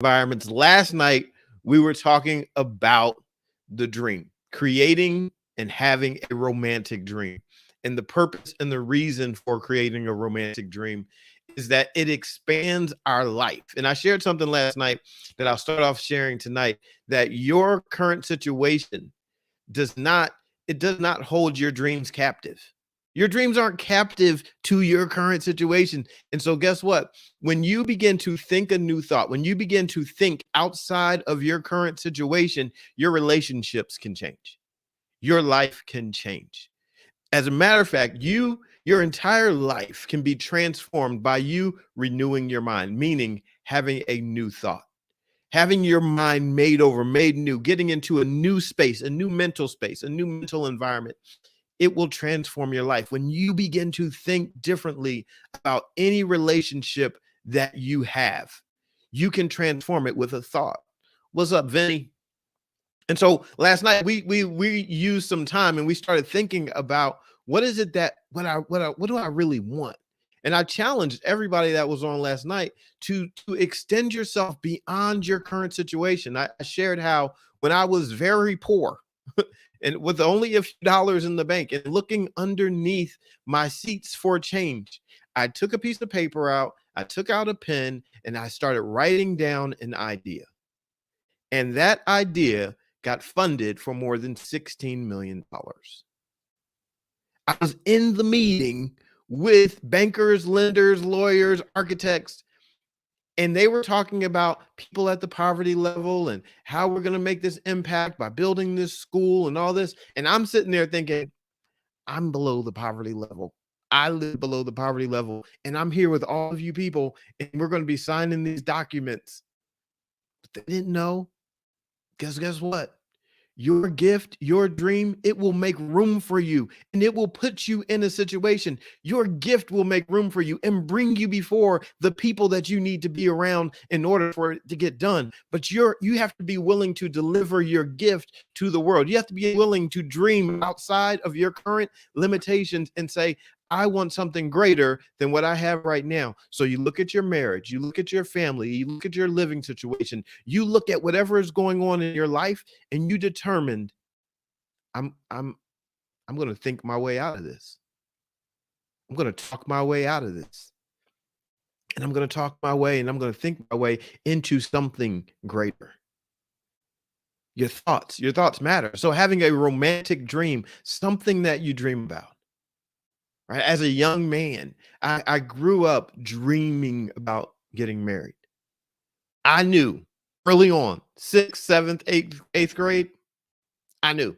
environments. Last night, we were talking about the dream, creating and having a romantic dream. And the purpose and the reason for creating a romantic dream is that it expands our life. And I shared something last night that I'll start off sharing tonight, that your current situation does not it does not hold your dreams captive. Your dreams aren't captive to your current situation. And so guess what? When you begin to think a new thought, when you begin to think outside of your current situation, your relationships can change. Your life can change. As a matter of fact, your entire life can be transformed by you renewing your mind, meaning having a new thought, having your mind made over, made new, getting into a new space, a new mental environment. It will transform your life when you begin to think differently about any relationship that you have. You can transform it with a thought. What's up, Vinny? And so last night we used some time and we started thinking about what is it that what do I really want? And I challenged everybody that was on last night to extend yourself beyond your current situation. I shared how when I was very poor and with only a few dollars in the bank and looking underneath my seats for change, I took a piece of paper out, I took out a pen, and I started writing down an idea. And that idea got funded for more than $16 million. I was in the meeting with bankers, lenders, lawyers, architects, and they were talking about people at the poverty level and how we're going to make this impact by building this school and all this. And I'm sitting there thinking, I'm below the poverty level. I live below the poverty level, and I'm here with all of you people, and we're going to be signing these documents. But they didn't know. Guess what? Your gift, your dream, it will make room for you and it will put you in a situation. Your gift will make room for you and bring you before the people that you need to be around in order for it to get done. But you have to be willing to deliver your gift to the world. You have to be willing to dream outside of your current limitations and say, I want something greater than what I have right now. So you look at your marriage, you look at your family, you look at your living situation, you look at whatever is going on in your life, and you determined, I'm going to think my way out of this. I'm going to talk my way out of this. And I'm going to talk my way and I'm going to think my way into something greater. Your thoughts matter. So having a romantic dream, something that you dream about. Right? As a young man, I grew up dreaming about getting married. I knew early on, sixth, seventh, eighth grade, I knew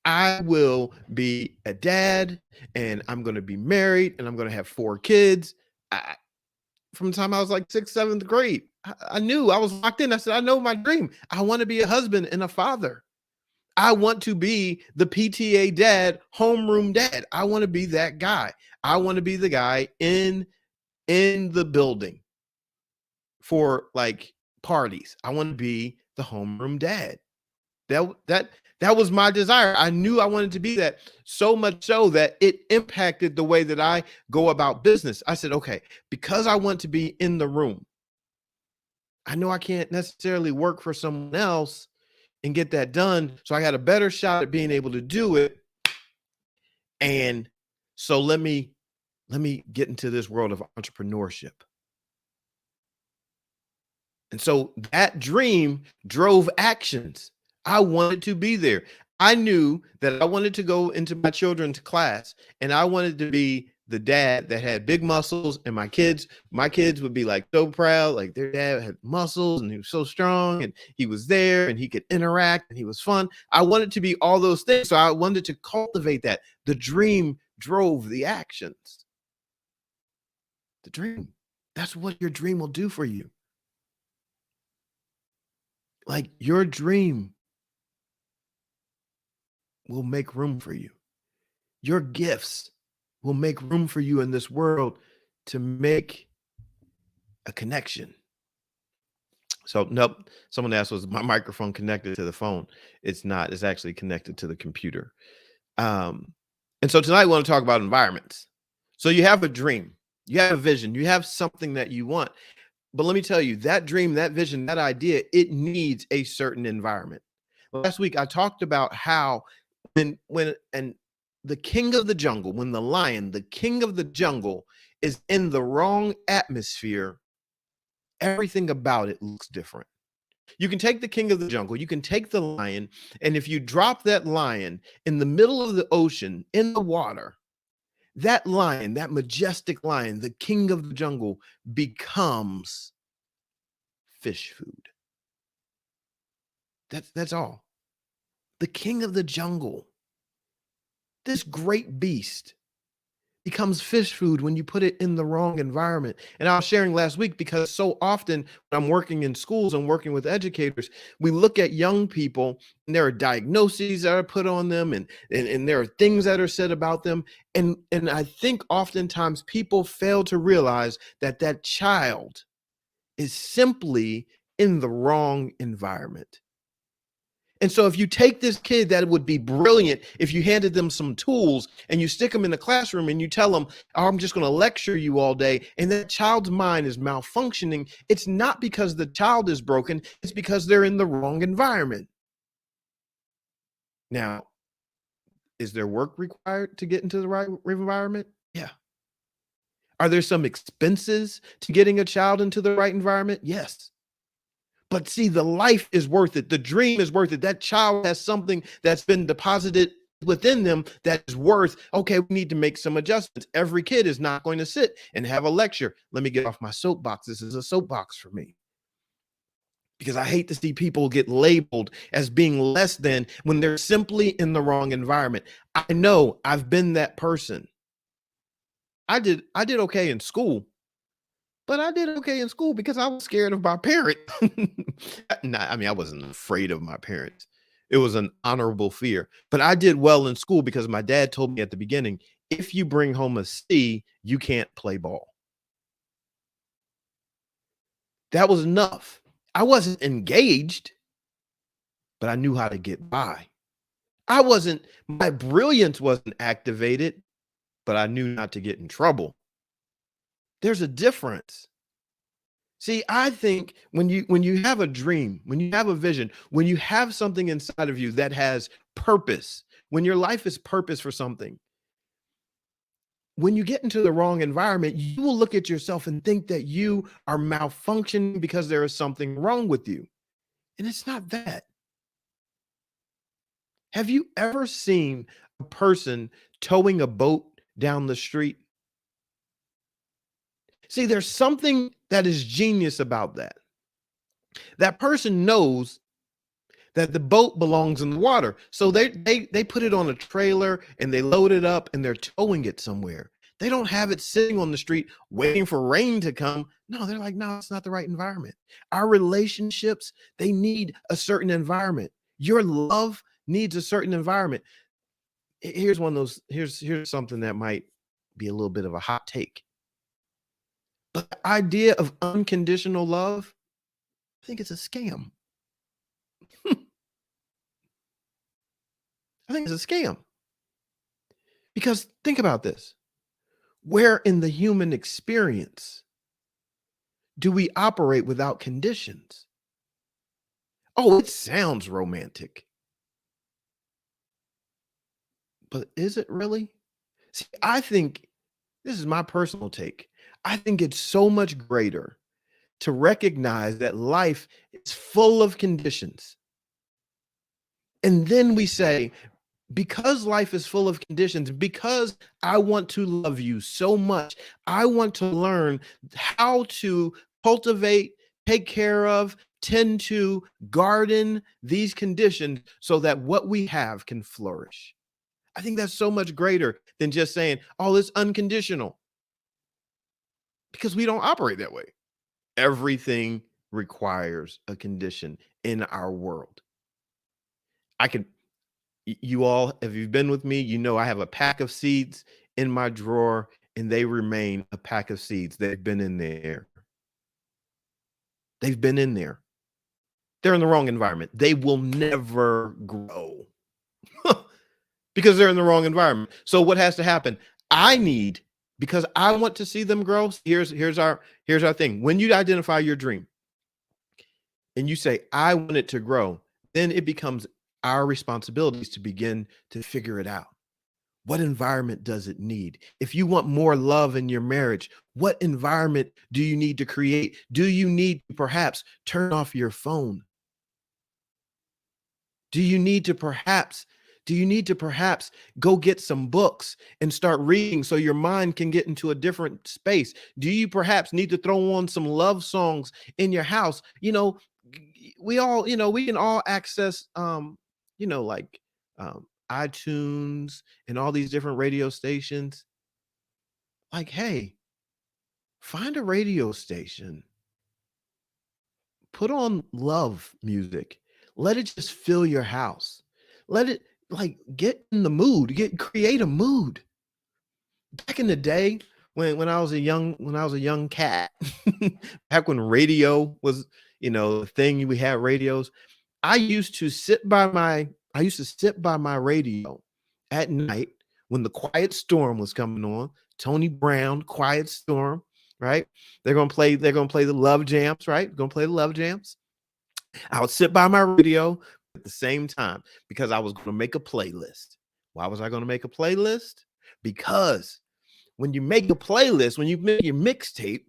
I will be a dad and I'm going to be married and I'm going to have 4 kids. From the time I was like sixth, seventh grade, I knew I was locked in. I said, I know my dream. I want to be a husband and a father. I want to be the PTA dad, homeroom dad. I want to be that guy. I want to be the guy in the building for like parties. I want to be the homeroom dad. That was my desire. I knew I wanted to be that, so much so that it impacted the way that I go about business. I said, okay, because I want to be in the room, I know I can't necessarily work for someone else and get that done. So I got a better shot at being able to do it. And so let me get into this world of entrepreneurship. And so that dream drove actions. I wanted to be there. I knew that I wanted to go into my children's class and I wanted to be the dad that had big muscles, and my kids would be like so proud, like their dad had muscles and he was so strong and he was there and he could interact and he was fun. I wanted to be all those things. So I wanted to cultivate that. The dream drove the actions. The dream. That's what your dream will do for you. Like your dream will make room for you. Your gifts will make room for you in this world to make a connection. So, nope. Someone asked, was my microphone connected to the phone? It's not. It's actually connected to the computer. And so tonight we want to talk about environments. So you have a dream, you have a vision, you have something that you want. But let me tell you, that dream, that vision, that idea, it needs a certain environment. Last week I talked about how when and the king of the jungle, when the lion, the king of the jungle is in the wrong atmosphere, everything about it looks different. You can take the king of the jungle, you can take the lion, and if you drop that lion in the middle of the ocean in the water, that lion, that majestic lion, the king of the jungle becomes fish food. That's all. The king of the jungle, this great beast, becomes fish food when you put it in the wrong environment. And I was sharing last week because so often when I'm working in schools and working with educators, we look at young people and there are diagnoses that are put on them and there are things that are said about them. And I think oftentimes people fail to realize that that child is simply in the wrong environment. And so if you take this kid that would be brilliant if you handed them some tools and you stick them in the classroom and you tell them, oh, I'm just going to lecture you all day, and that child's mind is malfunctioning, it's not because the child is broken, it's because they're in the wrong environment. Now, is there work required to get into the right environment? Yeah. Are there some expenses to getting a child into the right environment? Yes. But see, the life is worth it. The dream is worth it. That child has something that's been deposited within them that is worth, okay, we need to make some adjustments. Every kid is not going to sit and have a lecture. Let me get off my soapbox. This is a soapbox for me because I hate to see people get labeled as being less than when they're simply in the wrong environment. I know I've been that person. I did okay in school. But I did okay in school because I was scared of my parents. I mean, I wasn't afraid of my parents. It was an honorable fear. But I did well in school because my dad told me at the beginning, if you bring home a C, you can't play ball. That was enough. I wasn't engaged, but I knew how to get by. My brilliance wasn't activated, but I knew not to get in trouble. There's a difference. See, I think when you have a dream, when you have a vision, when you have something inside of you that has purpose, when your life is purpose for something, when you get into the wrong environment, you will look at yourself and think that you are malfunctioning because there is something wrong with you. And it's not that. Have you ever seen a person towing a boat down the street? See, there's something that is genius about that. That person knows that the boat belongs in the water. So they put it on a trailer and they load it up and they're towing it somewhere. They don't have it sitting on the street waiting for rain to come. No, they're like, no, it's not the right environment. Our relationships, they need a certain environment. Your love needs a certain environment. Here's one of those, here's something that might be a little bit of a hot take. But the idea of unconditional love, I think it's a scam. I think it's a scam. Because think about this. Where in the human experience do we operate without conditions? Oh, it sounds romantic. But is it really? See, I think this is my personal take. I think it's so much greater to recognize that life is full of conditions. And then we say, because life is full of conditions, because I want to love you so much, I want to learn how to cultivate, take care of, tend to, garden these conditions so that what we have can flourish. I think that's so much greater than just saying, oh, it's unconditional. Because we don't operate that way. Everything requires a condition in our world. You all, if you've been with me, you know I have a pack of seeds in my drawer and they remain a pack of seeds. They've been in there. They've been in there. They're in the wrong environment. They will never grow because they're in the wrong environment. So what has to happen? I need because I want to see them grow. Here's our thing. When you identify your dream and you say, I want it to grow, then it becomes our responsibilities to begin to figure it out. What environment does it need? If you want more love in your marriage, what environment do you need to create? Do you need to perhaps turn off your phone? Do you need to perhaps go get some books and start reading so your mind can get into a different space? Do you perhaps need to throw on some love songs in your house? We all, we can all access like iTunes and all these different radio stations. Like, hey, find a radio station, put on love music, let it just fill your house. Let it, like, get in the mood, create a mood. Back in the day when I was a young cat, back when radio was, the thing, we had radios. I used to sit by my radio at night when the Quiet Storm was coming on. Tony Brown, Quiet Storm, right? They're gonna play the love jams, right? Gonna play the love jams. I would sit by my radio at the same time because I was gonna make a playlist. Why was I gonna make a playlist? Because when you make a playlist, when you make your mixtape,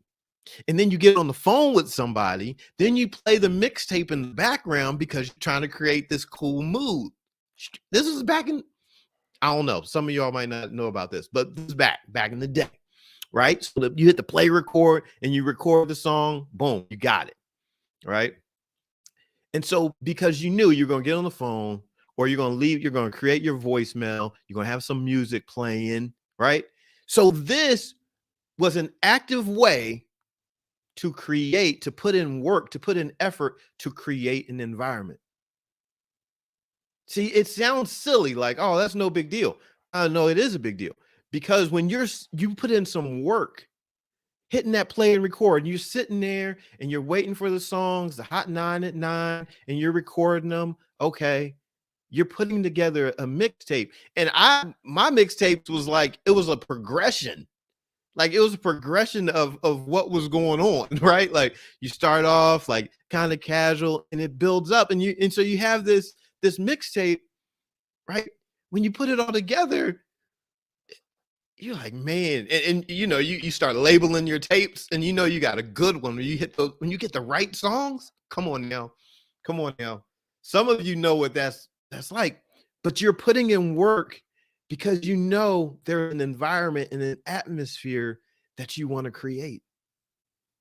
and then you get on the phone with somebody, then you play the mixtape in the background because you're trying to create this cool mood. This was back in, I don't know, some of y'all might not know about this, but this is back in the day, right? So you hit the play record and you record the song, boom, you got it, right? And so because you knew you're going to get on the phone or you're going to leave, you're going to create your voicemail, you're going to have some music playing, right? So this was an active way to create, to put in work, to put in effort to create an environment. See, it sounds silly, like, oh, that's no big deal. No, it is a big deal because when you put in some work, hitting that play and record, and you're sitting there and you're waiting for the songs, the Hot 9 at 9, and you're recording them. Okay, you're putting together a mixtape, and my mixtapes was like, it was a progression. Like, it was a progression of what was going on, right? Like, you start off like kind of casual and it builds up, and so you have this mixtape, right? When you put it all together, you're like, man, and you start labeling your tapes, and you got a good one. When you get the right songs, come on now. Some of you know what that's like, but you're putting in work because there's an environment and an atmosphere that you want to create,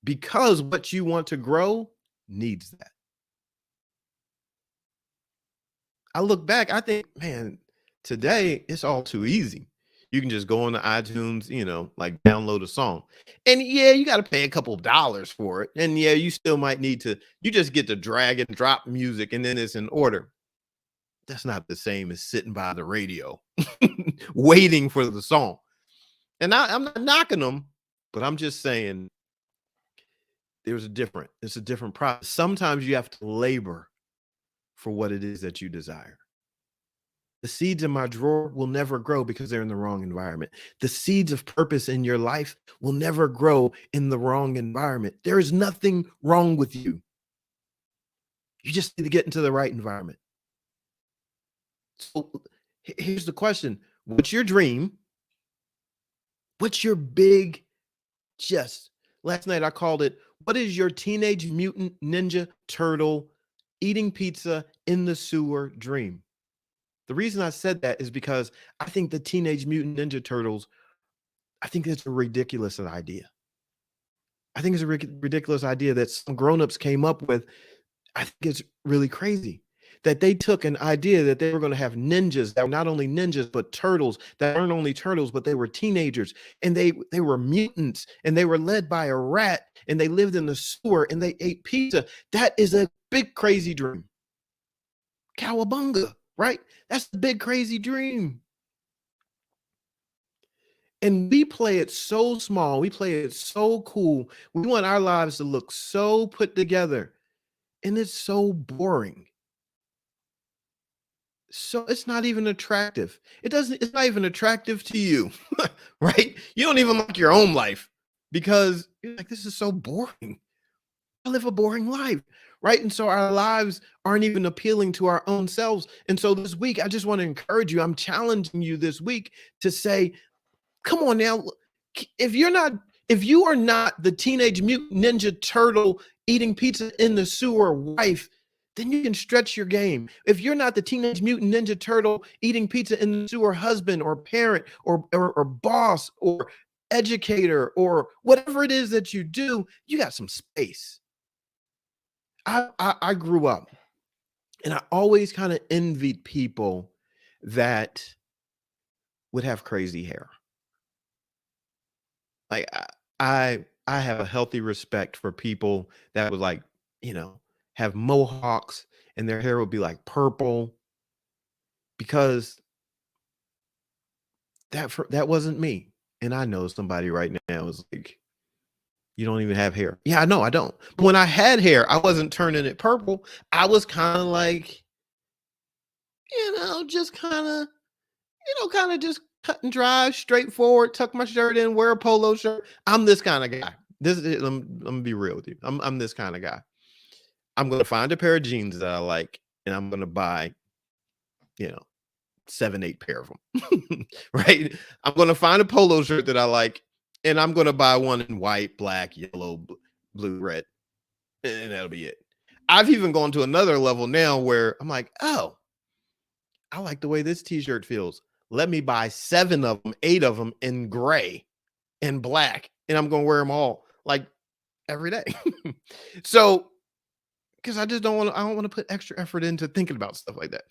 because what you want to grow needs that. I look back, I think, man, today it's all too easy. You can just go on to iTunes, like, download a song. And yeah, you got to pay a couple of dollars for it. And yeah, you still might need to, you just get to drag and drop music and then it's in order. That's not the same as sitting by the radio waiting for the song. And I'm not knocking them, but I'm just saying it's a different process. Sometimes you have to labor for what it is that you desire. The seeds in my drawer will never grow because they're in the wrong environment. The seeds of purpose in your life will never grow in the wrong environment. There is nothing wrong with you. You just need to get into the right environment. So here's the question. What's your dream? What's your big, just last night I called it, what is your Teenage Mutant Ninja Turtle eating pizza in the sewer dream? The reason I said that is because I think the Teenage Mutant Ninja Turtles, I think it's a ridiculous idea. I think it's a ridiculous idea that some grown-ups came up with. I think it's really crazy that they took an idea that they were going to have ninjas that were not only ninjas, but turtles that weren't only turtles, but they were teenagers, and they were mutants, and they were led by a rat, and they lived in the sewer, and they ate pizza. That is a big, crazy dream. Cowabunga, right? That's the big, crazy dream. And we play it so small. We play it so cool. We want our lives to look so put together. And it's so boring. So it's not even attractive. It's not even attractive to you, right? You don't even like your own life because you're like, this is so boring. I live a boring life, right? And so our lives aren't even appealing to our own selves. And so this week, I just want to encourage you. I'm challenging you this week to say, come on now. If you're not, if you are not the Teenage Mutant Ninja Turtle eating pizza in the sewer wife, then you can stretch your game. If you're not the Teenage Mutant Ninja Turtle eating pizza in the sewer husband or parent or boss or educator or whatever it is that you do, you got some space. I grew up and I always kind of envied people that would have crazy hair. Like I have a healthy respect for people that would like, you know, have mohawks and their hair would be like purple because that wasn't me. And I know somebody right now is like, you don't even have hair. Yeah, I know I don't. But when I had hair, I wasn't turning it purple. I was kind of like, just kind of, kind of just cut and dry, straightforward, tuck my shirt in, wear a polo shirt. I'm this kind of guy. I'm gonna be real with you. I'm this kind of guy. I'm gonna find a pair of jeans that I like, and I'm gonna buy, you know, 7, 8 pair of them. Right? I'm gonna find a polo shirt that I like, and I'm gonna buy one in white, black, yellow, blue, red, and that'll be it. I've even gone to another level now where I'm like, oh, I like the way this t-shirt feels. Let me buy 7 of them, 8 of them in gray and black, and I'm gonna wear them all like every day. So, because I don't want to put extra effort into thinking about stuff like that.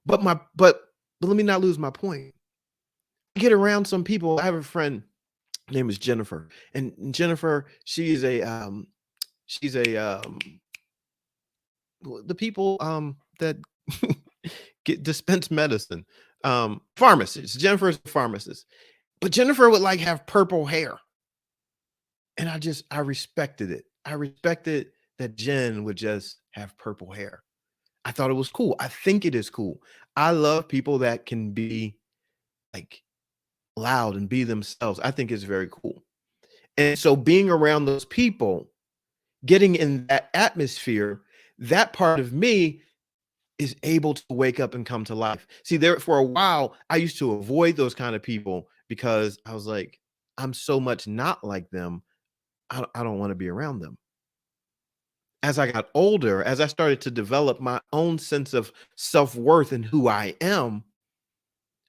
But let me not lose my point. Get around some people. I have a friend, her name is Jennifer, and Jennifer, she's a the people that get dispense medicine, pharmacist. Jennifer's a pharmacist, but Jennifer would like have purple hair, and I respected it. I respected that Jen would just have purple hair. I thought it was cool. I think it is cool. I love people that can be like loud and be themselves. I think it's very cool. And so being around those people, getting in that atmosphere, that part of me is able to wake up and come to life. See, there for a while, I used to avoid those kind of people because I was like, I'm so much not like them. I don't want to be around them. As I got older, as I started to develop my own sense of self-worth and who I am,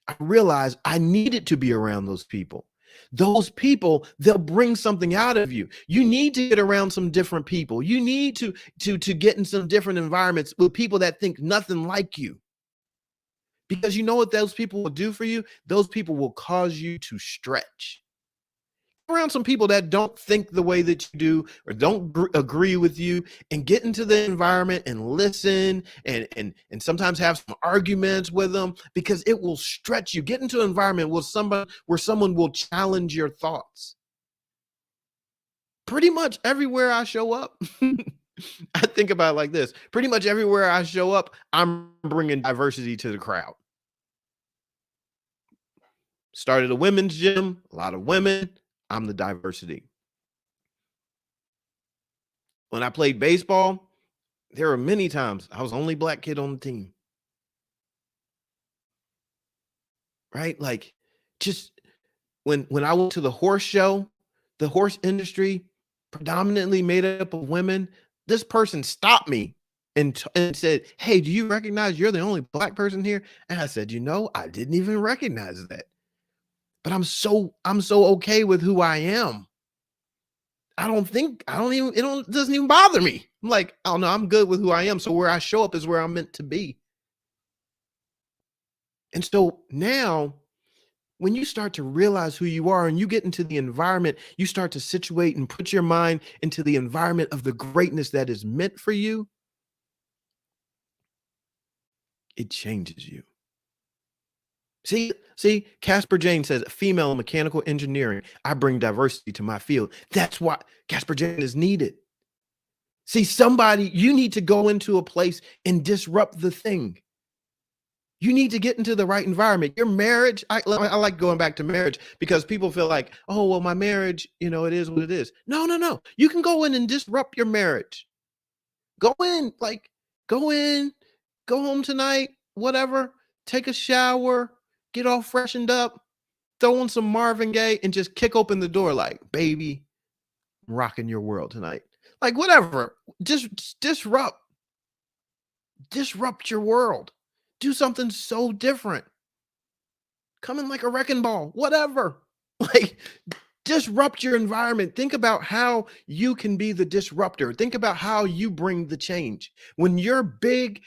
I realized I needed to be around those people. Those people, they'll bring something out of you. You need to get around some different people. You need to get in some different environments with people that think nothing like you. Because you know what those people will do for you? Those people will cause you to stretch. Around some people that don't think the way that you do or don't agree with you, and get into the environment and listen and sometimes have some arguments with them because it will stretch you. Get into an environment where someone will challenge your thoughts. Pretty much everywhere I show up, I think about it like this. Pretty much everywhere I show up, I'm bringing diversity to the crowd. Started a women's gym, a lot of women. I'm the diversity. When I played baseball, there were many times I was the only black kid on the team, right? Like just when I went to the horse show, the horse industry predominantly made up of women. This person stopped me and said, "Hey, do you recognize you're the only black person here?" And I said, I didn't even recognize that. But I'm so okay with who I am. I don't even it doesn't even bother me. I'm like, oh no, I'm good with who I am. So where I show up is where I'm meant to be. And so now when you start to realize who you are and you get into the environment, you start to situate and put your mind into the environment of the greatness that is meant for you, it changes you. See, Casper Jane says, female in mechanical engineering, I bring diversity to my field. That's why Casper Jane is needed. See, you need to go into a place and disrupt the thing. You need to get into the right environment. Your marriage, I like going back to marriage because people feel like, oh, well, my marriage, it is what it is. No, no, no. You can go in and disrupt your marriage. Go in, go in, go home tonight, whatever, take a shower, get all freshened up, throw on some Marvin Gaye, and just kick open the door like, baby, I'm rocking your world tonight. Like, whatever. Just disrupt your world. Do something so different. Come in like a wrecking ball, whatever. Like, disrupt your environment. Think about how you can be the disruptor. Think about how you bring the change. When your big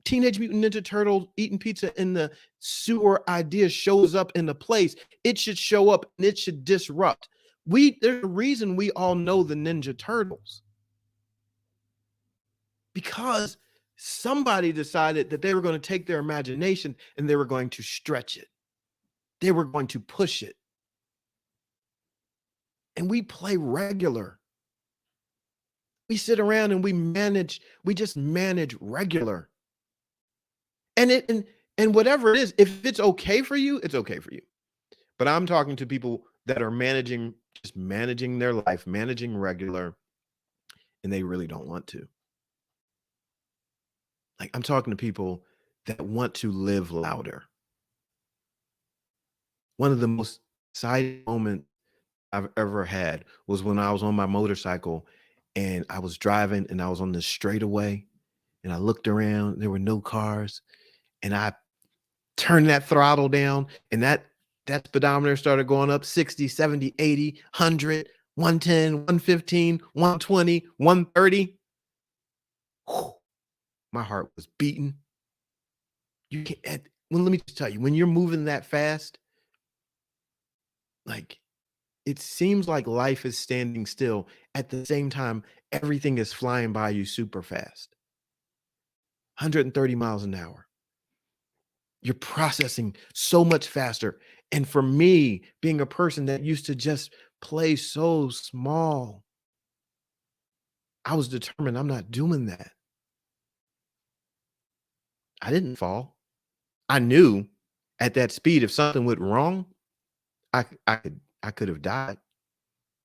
Teenage Mutant Ninja Turtle eating pizza in the sewer idea shows up in the place, it should show up and it should disrupt. There's a reason we all know the Ninja Turtles, because somebody decided that they were going to take their imagination and they were going to stretch it. They were going to push it. And we play regular. We sit around and we just manage regular. And whatever it is, if it's okay for you, it's okay for you. But I'm talking to people that are just managing their life, managing regular, and they really don't want to. Like, I'm talking to people that want to live louder. One of the most exciting moments I've ever had was when I was on my motorcycle and I was driving and I was on the straightaway and I looked around, there were no cars, and I turned that throttle down and that speedometer started going up 60, 70, 80, 100, 110, 115, 120, 130. Whew, my heart was beating. You can't, well, let me just tell you, when you're moving that fast, like, it seems like life is standing still. At the same time, everything is flying by you super fast. 130 miles an hour. You're processing so much faster. And for me, being a person that used to just play so small, I was determined I'm not doing that. I didn't fall. I knew at that speed, if something went wrong, I could have died.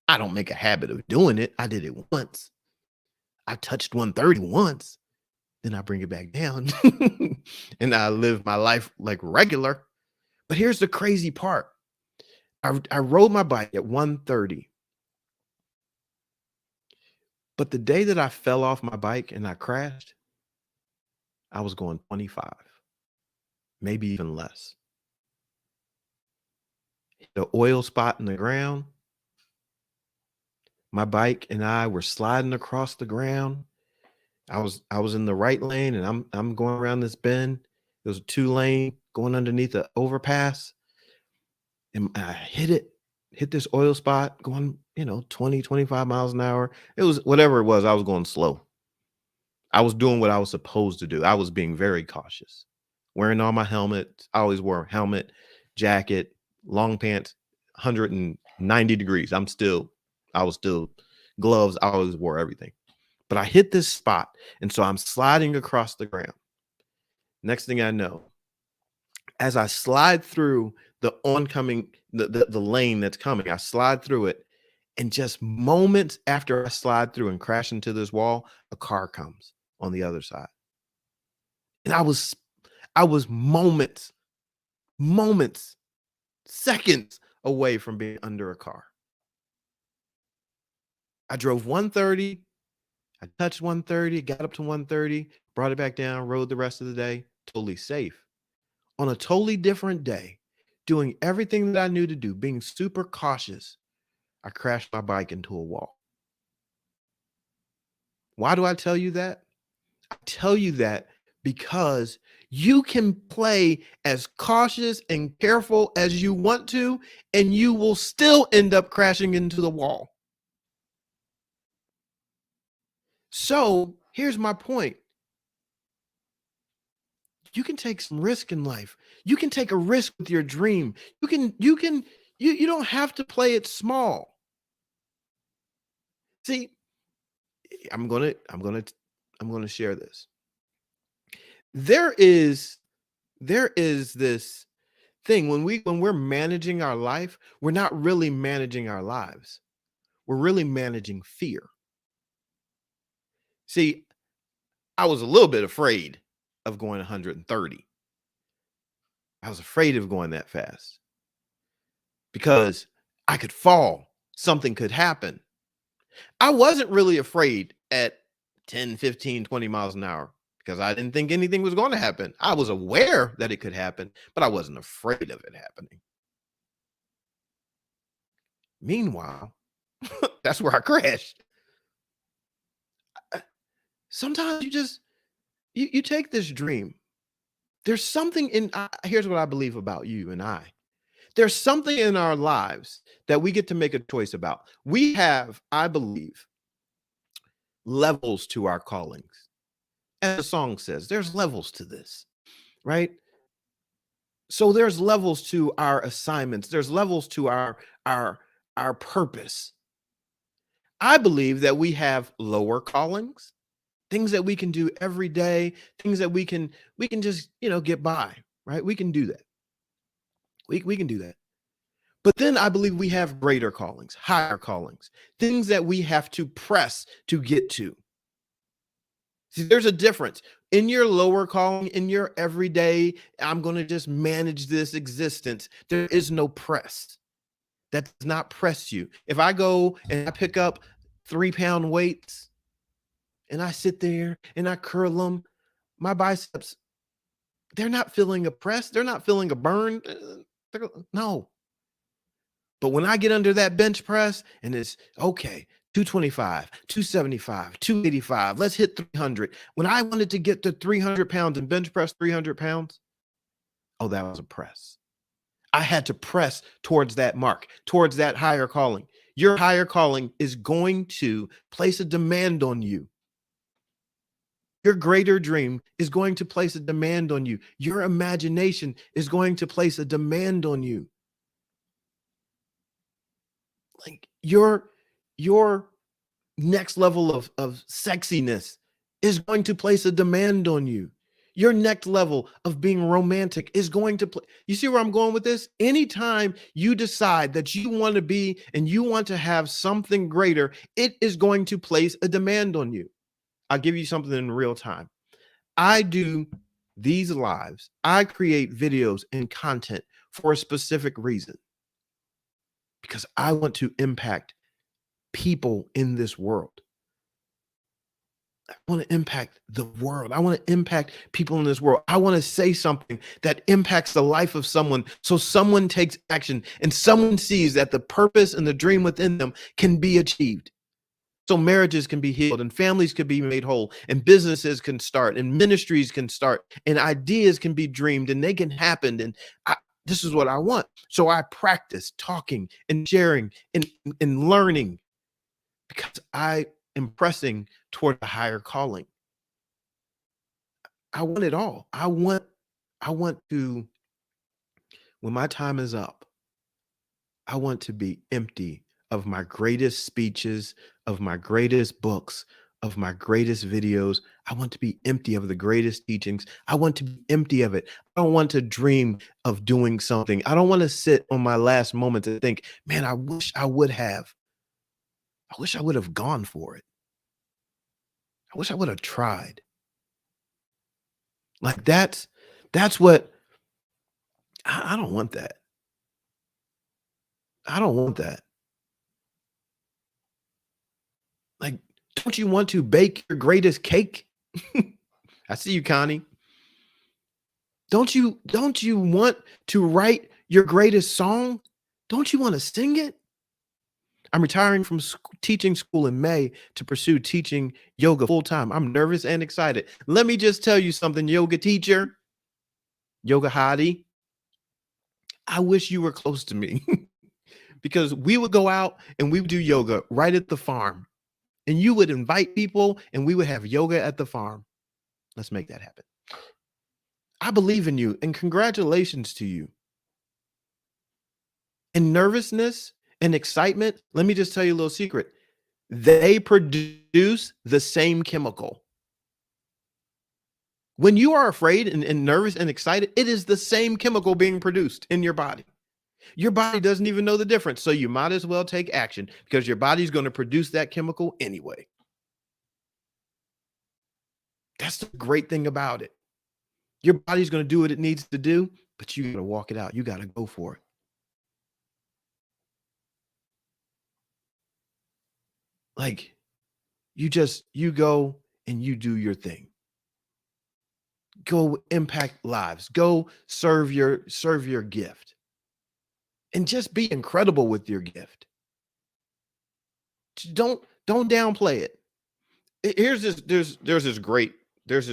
I don't make a habit of doing it. I did it once. I touched 130 once. Then I bring it back down and I live my life like regular. But here's the crazy part. I rode my bike at 130. But the day that I fell off my bike and I crashed, I was going 25, maybe even less. The oil spot in the ground, my bike and I were sliding across the ground. I was in the right lane and I'm going around this bend. There was a 2-lane going underneath the overpass. And I hit this oil spot going, 20, 25 miles an hour. It was whatever it was, I was going slow. I was doing what I was supposed to do. I was being very cautious. Wearing all my helmets. I always wore a helmet, jacket, long pants, 190 degrees. I was still gloves. I always wore everything. But I hit this spot. And so I'm sliding across the ground. Next thing I know, as I slide through the oncoming, the lane that's coming, I slide through it. And just moments after I slide through and crash into this wall, a car comes on the other side. And I was moments, seconds away from being under a car. I drove 130. I touched 130, got up to 130, brought it back down, rode the rest of the day, totally safe. On a totally different day, doing everything that I knew to do, being super cautious, I crashed my bike into a wall. Why do I tell you that? I tell you that because you can play as cautious and careful as you want to, and you will still end up crashing into the wall. So here's my point. You can take some risk in life. You can take a risk with your dream. You don't have to play it small. See, I'm gonna share this. There is there is this thing when we're managing our life, we're not really managing our lives. We're really managing fear. See, I was a little bit afraid of going 130. I was afraid of going that fast because I could fall. Something could happen. I wasn't really afraid at 10, 15, 20 miles an hour because I didn't think anything was going to happen. I was aware that it could happen, but I wasn't afraid of it happening. Meanwhile, that's where I crashed. Sometimes you take this dream. There's something in here's what I believe about you and I. There's something in our lives that we get to make a choice about. We have, I believe, levels to our callings. As the song says, there's levels to this, right? So there's levels to our assignments. There's levels to our our purpose. I believe that we have lower callings, things that we can do every day, things that we can just, get by, right? We can do that. We can do that. But then I believe we have greater callings, higher callings, things that we have to press to get to. See, there's a difference in your lower calling, in your everyday, I'm going to just manage this existence. There is no press. That does not press you. If I go and I pick up 3-pound weights and I sit there and I curl them, my biceps, they're not feeling a press. They're not feeling a burn. No. But when I get under that bench press and it's okay, 225, 275, 285, let's hit 300. When I wanted to get to 300 pounds and bench press 300 pounds, oh, that was a press. I had to press towards that mark, towards that higher calling. Your higher calling is going to place a demand on you. Your greater dream is going to place a demand on you. Your imagination is going to place a demand on you. Like your next level of sexiness is going to place a demand on you. Your next level of being romantic is going to play. You see where I'm going with this? Anytime you decide that you want to be and you want to have something greater, it is going to place a demand on you. I'll give you something in real time. I do these lives. I create videos and content for a specific reason because I want to impact people in this world. I want to impact the world. I want to impact people in this world. I want to say something that impacts the life of someone so someone takes action and someone sees that the purpose and the dream within them can be achieved. So marriages can be healed and families can be made whole and businesses can start and ministries can start and ideas can be dreamed and they can happen. And this is what I want. So I practice talking and sharing and learning because I am pressing toward a higher calling. I want it all. I want to, when my time is up, I want to be empty of my greatest speeches, of my greatest books, of my greatest videos. I want to be empty of the greatest teachings. I want to be empty of it. I don't want to dream of doing something. I don't want to sit on my last moment to think, man, I wish I would have. I wish I would have gone for it. I wish I would have tried. Like that's what I don't want that. I don't want that. Like, don't you want to bake your greatest cake? I see you, Connie. Don't you want to write your greatest song? Don't you want to sing it? I'm retiring from teaching school in May to pursue teaching yoga full time. I'm nervous and excited. Let me just tell you something, yoga teacher, yoga hottie. I wish you were close to me because we would go out and we would do yoga right at the farm. And you would invite people and we would have yoga at the farm. Let's make that happen. I believe in you and congratulations to you. And nervousness and excitement, let me just tell you a little secret. They produce the same chemical. When you are afraid and nervous and excited, it is the same chemical being produced in your body. Your body doesn't even know the difference. So you might as well take action because your body's going to produce that chemical anyway. That's the great thing about it. Your body's going to do what it needs to do, but you got to walk it out. You got to go for it. Like you go and you do your thing. Go impact lives. Go serve your gift. And just be incredible with your gift. Don't downplay it. Here's this there's this great this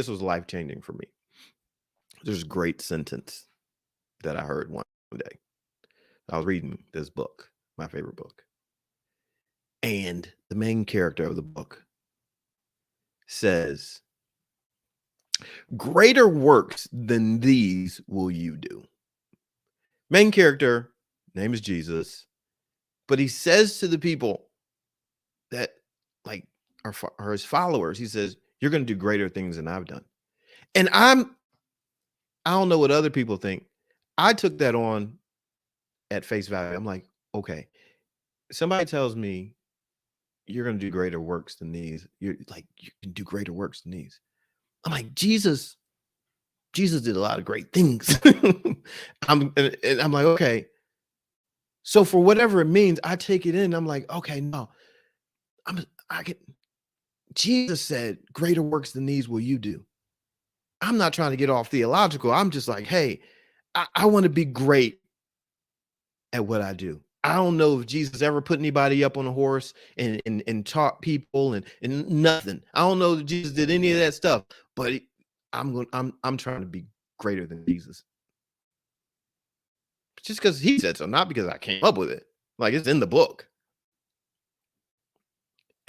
was life-changing for me. There's a great sentence that I heard one day. I was reading this book, my favorite book. And the main character of the book says, "Greater works than these will you do." Main character, name is Jesus, but he says to the people that like are his followers, he says, "You're going to do greater things than I've done." And I don't know what other people think. I took that on at face value. I'm like, okay, somebody tells me you're going to do greater works than these. You're like, you can do greater works than these. I'm like, Jesus did a lot of great things. And I'm like, okay. So for whatever it means, I take it in. I'm like, okay, no, I get. Jesus said, "Greater works than these will you do." I'm not trying to get off theological. I'm just like, hey, I want to be great at what I do. I don't know if Jesus ever put anybody up on a horse and taught people and nothing. I don't know if Jesus did any of that stuff, but I'm trying to be greater than Jesus. Just because he said so, not because I came up with it. Like it's in the book.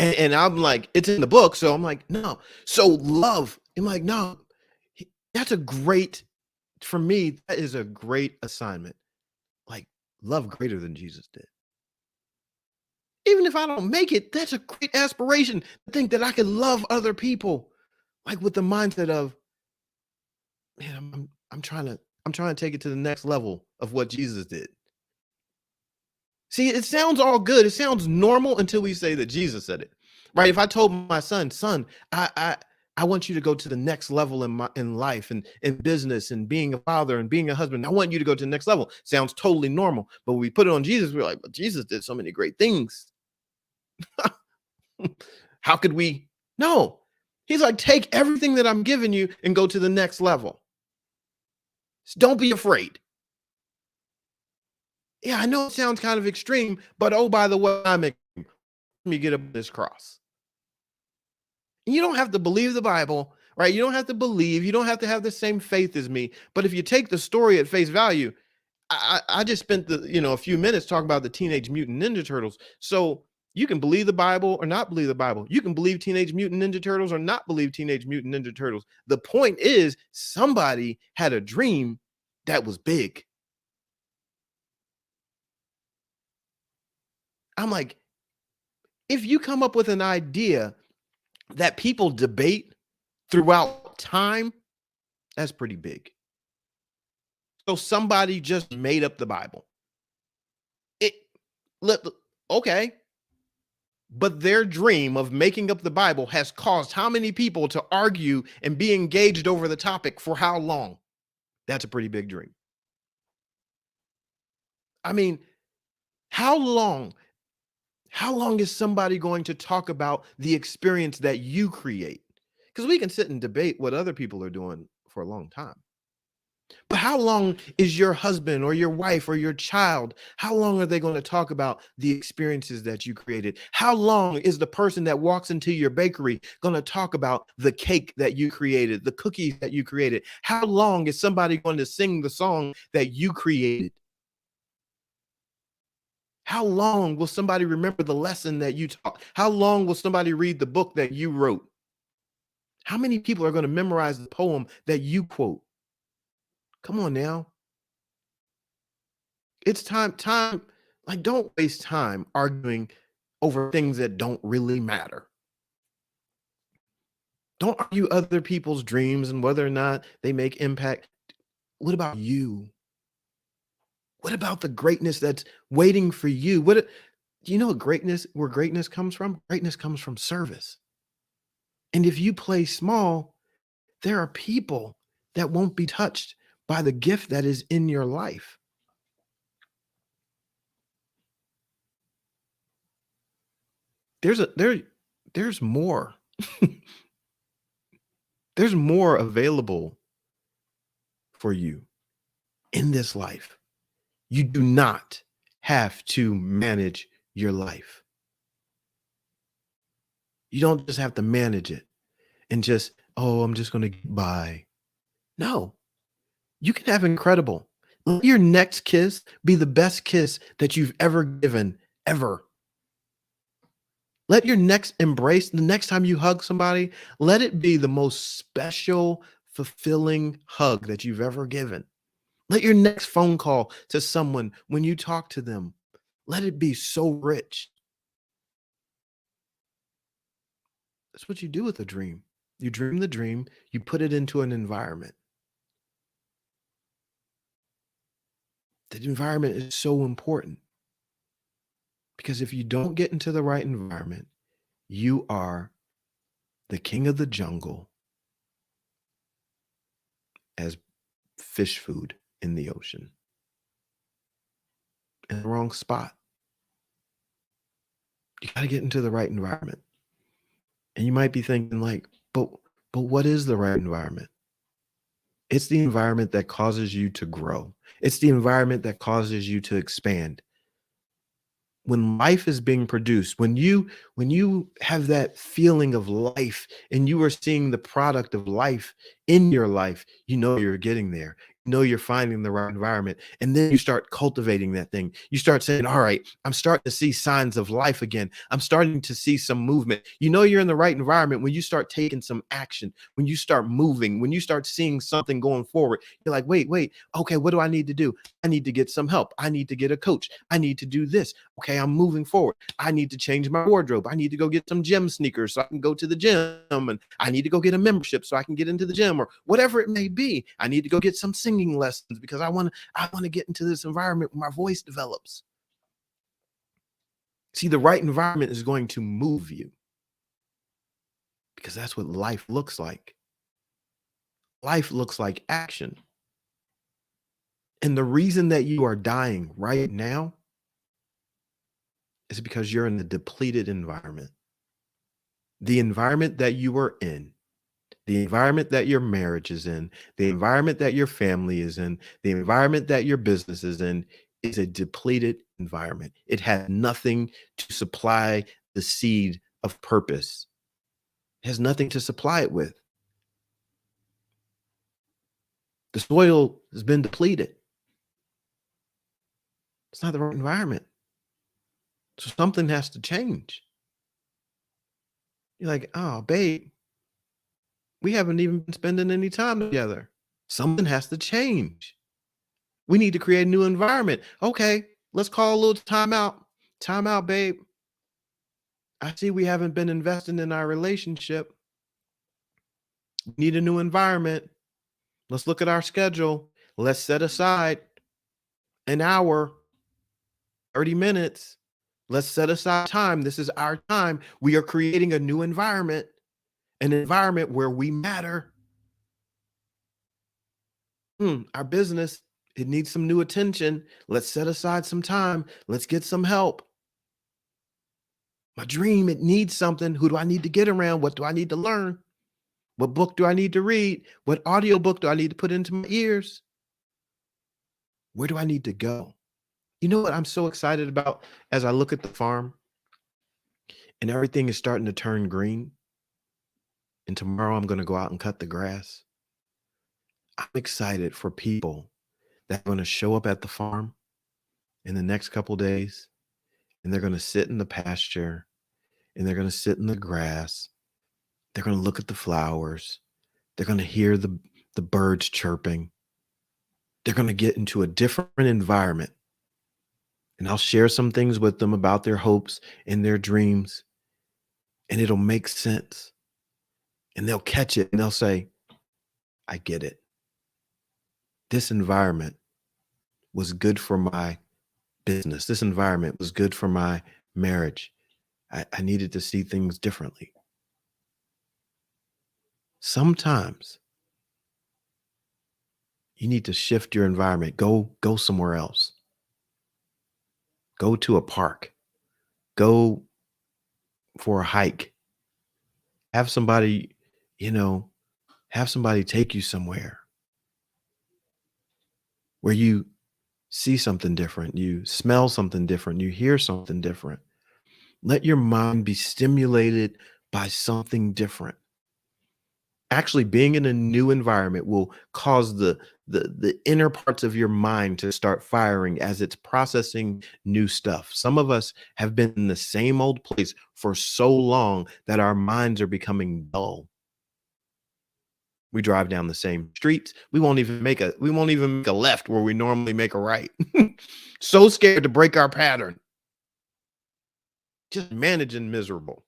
And I'm like, it's in the book. So I'm like, no. So love. I'm like, no, that's a great, for me, that is a great assignment. Like, love greater than Jesus did. Even if I don't make it, that's a great aspiration to think that I can love other people, like with the mindset of, man, I'm trying to take it to the next level of what Jesus did. See, it sounds all good. It sounds normal until we say that Jesus said it, right? If I told my son, I want you to go to the next level in life and in business and being a father and being a husband. I want you to go to the next level. Sounds totally normal. But when we put it on Jesus, we're like, but Jesus did so many great things. How could we? No. He's like, take everything that I'm giving you and go to the next level. So don't be afraid. Yeah, I know it sounds kind of extreme, but oh, by the way, I'm extreme. Let me get up this cross. You don't have to believe the Bible, right? You don't have to believe, you don't have to have the same faith as me. But if you take the story at face value, I just spent a few minutes talking about the Teenage Mutant Ninja Turtles. So you can believe the Bible or not believe the Bible. You can believe Teenage Mutant Ninja Turtles or not believe Teenage Mutant Ninja Turtles. The point is, somebody had a dream that was big. I'm like, if you come up with an idea that people debate throughout time, that's pretty big. So somebody just made up the Bible. It okay. But their dream of making up the Bible has caused how many people to argue and be engaged over the topic for how long? That's a pretty big dream. I mean, how long? How long is somebody going to talk about the experience that you create? Because we can sit and debate what other people are doing for a long time. But how long is your husband or your wife or your child? How long are they going to talk about the experiences that you created? How long is the person that walks into your bakery going to talk about the cake that you created, the cookies that you created? How long is somebody going to sing the song that you created? How long will somebody remember the lesson that you taught? How long will somebody read the book that you wrote? How many people are going to memorize the poem that you quote? Come on now. It's time, like, don't waste time arguing over things that don't really matter. Don't argue other people's dreams and whether or not they make impact. What about you? What about the greatness that's waiting for you? Do you know what where greatness comes from? Greatness comes from service. And if you play small, there are people that won't be touched by the gift that is in your life. There's a there's more. There's more available for you in this life. You do not have to manage your life. You don't just have to manage it and just, oh, I'm just going to get by. No, you can have incredible. Let your next kiss be the best kiss that you've ever given, ever. Let your next embrace, the next time you hug somebody, let it be the most special, fulfilling hug that you've ever given. Let your next phone call to someone when you talk to them, let it be so rich. That's what you do with a dream. You dream the dream, you put it into an environment. The environment is so important because if you don't get into the right environment, you are the king of the jungle as fish food in the ocean in the wrong spot. You got to get into the right environment. And you might be thinking like, but what is the right environment? It's the environment that causes you to grow. It's the environment that causes you to expand. When life is being produced, when you have that feeling of life and you are seeing the product of life in your life, you know you're getting there. You know you're finding the right environment. And then you start cultivating that thing. You start saying, all right, I'm starting to see signs of life again. I'm starting to see some movement. You know you're in the right environment when you start taking some action, when you start moving, when you start seeing something going forward. You're like, wait, okay, what do I need to do? I need to get some help. I need to get a coach. I need to do this. Okay, I'm moving forward. I need to change my wardrobe. I need to go get some gym sneakers so I can go to the gym. And I need to go get a membership so I can get into the gym or whatever it may be. I need to go get some singing lessons because I want to get into this environment where my voice develops. See, the right environment is going to move you because that's what life looks like. Life looks like action. And the reason that you are dying right now is because you're in a depleted environment. The environment that you are in, the environment that your marriage is in, the environment that your family is in, the environment that your business is a depleted environment. It has nothing to supply the seed of purpose. It has nothing to supply it with. The soil has been depleted. It's not the right environment. So something has to change. You're like, oh, babe, we haven't even been spending any time together. Something has to change. We need to create a new environment. Okay, let's call a little timeout. Timeout, babe. I see we haven't been investing in our relationship. We need a new environment. Let's look at our schedule. Let's set aside an hour, 30 minutes. Let's set aside time. This is our time. We are creating a new environment, an environment where we matter. Our business, it needs some new attention. Let's set aside some time. Let's get some help. My dream, it needs something. Who do I need to get around? What do I need to learn? What book do I need to read? What audiobook do I need to put into my ears? Where do I need to go? You know what I'm so excited about as I look at the farm and everything is starting to turn green? And tomorrow I'm going to go out and cut the grass. I'm excited for people that are going to show up at the farm in the next couple days and they're going to sit in the pasture and they're going to sit in the grass. They're going to look at the flowers. They're going to hear the birds chirping. They're going to get into a different environment. And I'll share some things with them about their hopes and their dreams. And it'll make sense. and they'll catch it and they'll say, I get it. This environment was good for my business. This environment was good for my marriage. I needed to see things differently. Sometimes you need to shift your environment. Go somewhere else. Go to a park. Go for a hike. Have somebody, you know, have somebody take you somewhere where you see something different, you smell something different, you hear something different. Let your mind be stimulated by something different. Actually, being in a new environment will cause the inner parts of your mind to start firing as it's processing new stuff. Some of us have been in the same old place for so long that our minds are becoming dull. We drive down the same streets. We won't even make a left where we normally make a right. So scared to break our pattern. Just managing miserable,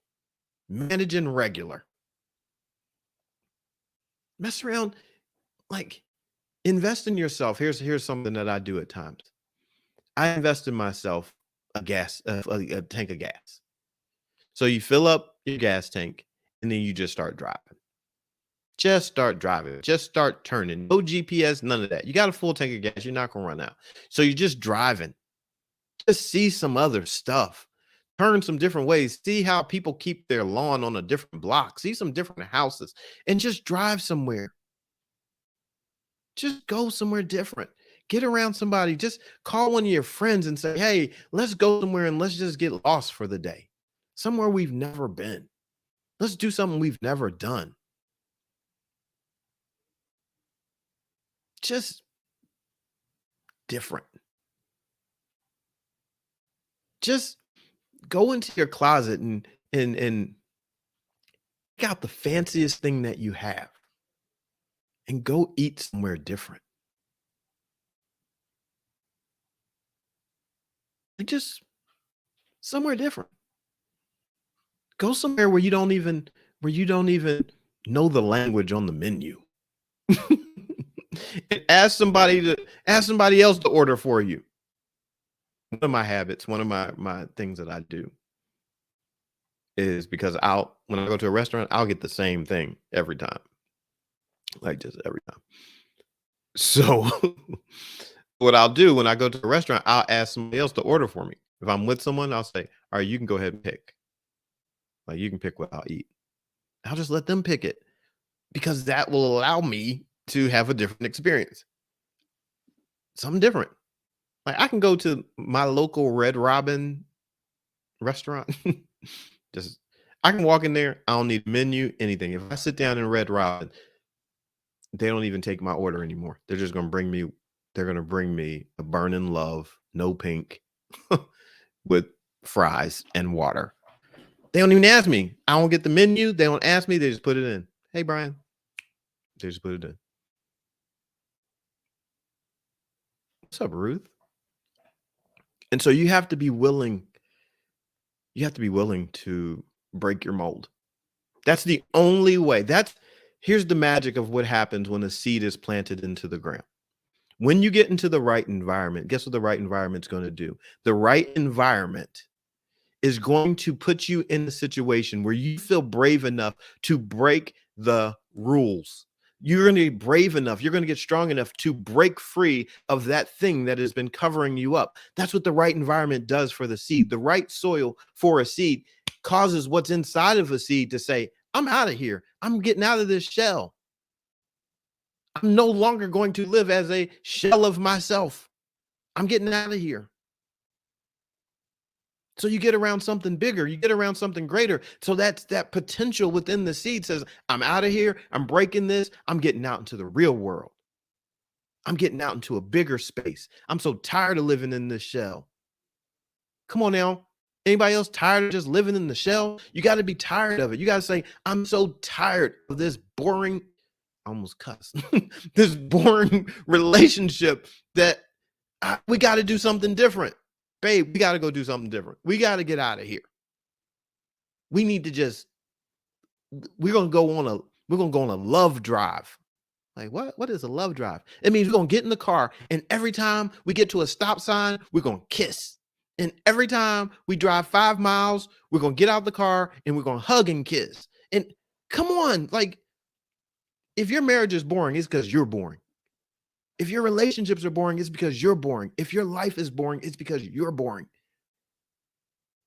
managing regular. Mess around, like invest in yourself. Here's something that I do at times. I invest in myself a tank of gas. So you fill up your gas tank and then you just start driving. Just start driving. Just start turning. No GPS, none of that. You got a full tank of gas. You're not gonna run out. So you're just driving. Just see some other stuff. Turn some different ways. See how people keep their lawn on a different block. See some different houses and just drive somewhere. Just go somewhere different. Get around somebody. Just call one of your friends and say, hey, let's go somewhere and let's just get lost for the day. Somewhere we've never been. Let's do something we've never done. Just different. Just go into your closet and pick out the fanciest thing that you have and go eat somewhere different. And just somewhere different. Go somewhere where you don't even know the language on the menu. And ask somebody else to order for you. One of my habits, one of my things that I do is because when I go to a restaurant, I'll get the same thing every time. Like just every time. So what I'll do when I go to a restaurant, I'll ask somebody else to order for me. If I'm with someone, I'll say, all right, you can go ahead and pick. Like you can pick what I'll eat. I'll just let them pick it because that will allow me to have a different experience. Something different. Like I can go to my local Red Robin restaurant. Just I can walk in there. I don't need menu, anything. If I sit down in Red Robin, they don't even take my order anymore. They're gonna bring me a burning love, no pink, with fries and water. They don't even ask me. I don't get the menu. They don't ask me. They just put it in. Hey, Brian. They just put it in. What's up, Ruth? And so you have to be willing to break your mold. That's the only way. Here's the magic of what happens when a seed is planted into the ground. When you get into the right environment, guess what the right environment's going to do? The right environment is going to put you in a situation where you feel brave enough to break the rules. You're going to be brave enough. You're going to get strong enough to break free of that thing that has been covering you up. That's what the right environment does for the seed. The right soil for a seed causes what's inside of a seed to say, I'm out of here. I'm getting out of this shell. I'm no longer going to live as a shell of myself. I'm getting out of here. So you get around something bigger, you get around something greater. So that's that potential within the seed says, I'm out of here. I'm breaking this. I'm getting out into the real world. I'm getting out into a bigger space. I'm so tired of living in this shell. Come on now. Anybody else tired of just living in the shell? You got to be tired of it. You got to say, I'm so tired of this boring, I almost cussed, this boring relationship that we got to do something different. Babe, we got to go do something different. We got to get out of here. We need to we're going to go on We're gonna go on a love drive. Like what? What is a love drive? It means we're gonna get in the car, and every time we get to a stop sign, we're gonna kiss. And every time we drive 5 miles, we're gonna get out the car and we're gonna hug and kiss. And come on, like if your marriage is boring, it's because you're boring. If your relationships are boring, it's because you're boring. If your life is boring, it's because you're boring.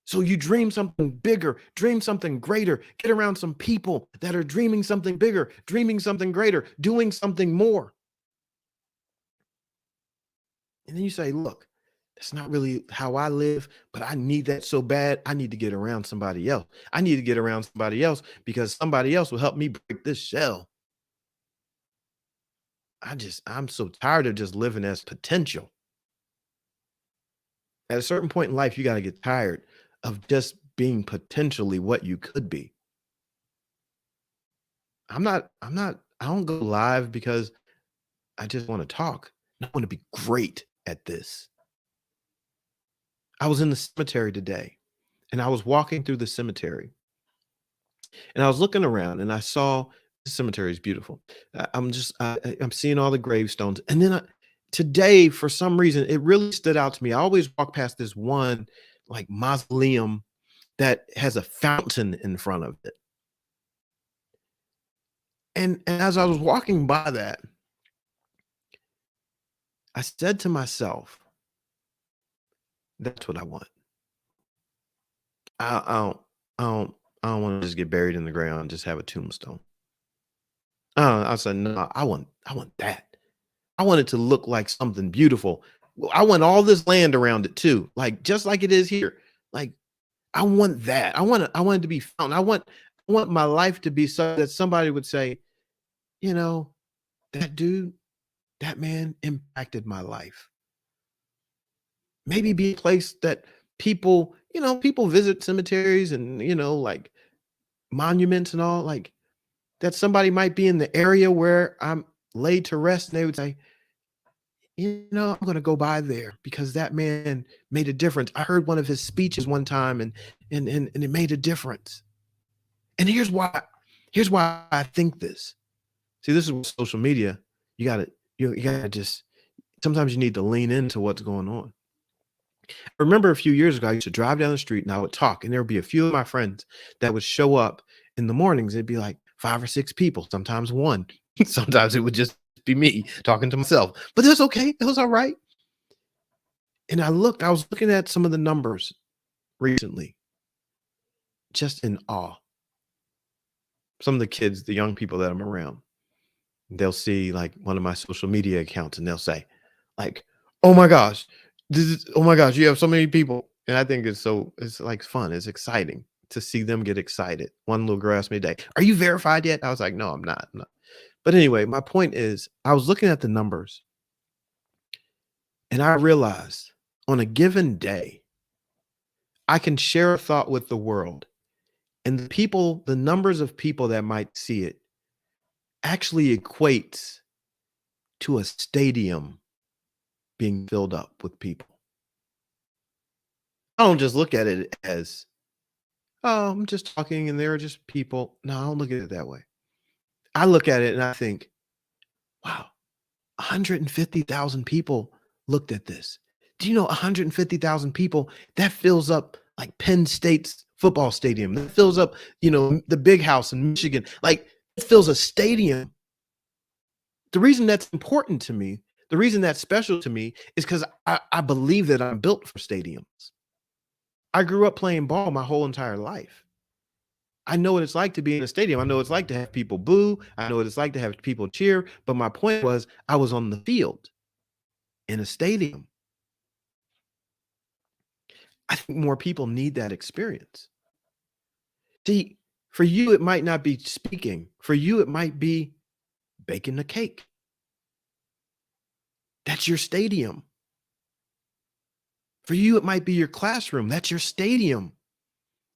So you dream something bigger, dream something greater, get around some people that are dreaming something bigger, dreaming something greater, doing something more. And then you say, look, that's not really how I live, but I need that so bad. I need to get around somebody else. I need to get around somebody else because somebody else will help me break this shell. I'm so tired of just living as potential. At a certain point in life, you got to get tired of just being potentially what you could be. I don't go live because I just want to talk. I want to be great at this. I was in the cemetery today and I was walking through the cemetery and I was looking around and I saw the cemetery is beautiful. I'm seeing all the gravestones. And then today, for some reason, it really stood out to me. I always walk past this one like mausoleum that has a fountain in front of it. And as I was walking by that, I said to myself, that's what I want. I, I don't, I don't, I don't want to just get buried in the ground and just have a tombstone. I said, no, I want that. I want it to look like something beautiful. Well, I want all this land around it too, like just like it is here. Like I want that. I want it to be found. I want my life to be so that somebody would say, you know, that dude, that man impacted my life. Maybe be a place that people, people visit cemeteries and, like monuments and all, like that somebody might be in the area where I'm laid to rest and they would say, I'm going to go by there because that man made a difference. I heard one of his speeches one time and it made a difference. And here's why I think this. See, this is with social media. You gotta just, sometimes you need to lean into what's going on. I remember a few years ago, I used to drive down the street and I would talk, and there would be a few of my friends that would show up in the mornings. It'd be like 5 or 6 people, sometimes one. Sometimes it would just be me talking to myself, but that's okay. It was all right. And I was looking at some of the numbers recently, just in awe. Some of the kids, the young people that I'm around, they'll see like one of my social media accounts and they'll say, like, oh my gosh, oh my gosh, you have so many people. And I think it's like fun. It's exciting to see them get excited. One little girl asked me today, are you verified yet? I was like, no, I'm not. No. But anyway, my point is, I was looking at the numbers and I realized on a given day, I can share a thought with the world, and the numbers of people that might see it actually equates to a stadium being filled up with people. I don't just look at it as, oh, I'm just talking and there are just people. No, I don't look at it that way. I look at it and I think, wow, 150,000 people looked at this. Do you know 150,000 people, that fills up like Penn State's football stadium? That fills up, the big house in Michigan. Like it fills a stadium. The reason that's important to me, the reason that's special to me is because I believe that I'm built for stadiums. I grew up playing ball my whole entire life. I know what it's like to be in a stadium. I know what it's like to have people boo. I know what it's like to have people cheer. But my point was, I was on the field in a stadium. I think more people need that experience. See, for you, it might not be speaking. For you, it might be baking a cake. That's your stadium. For you, it might be your classroom. That's your stadium.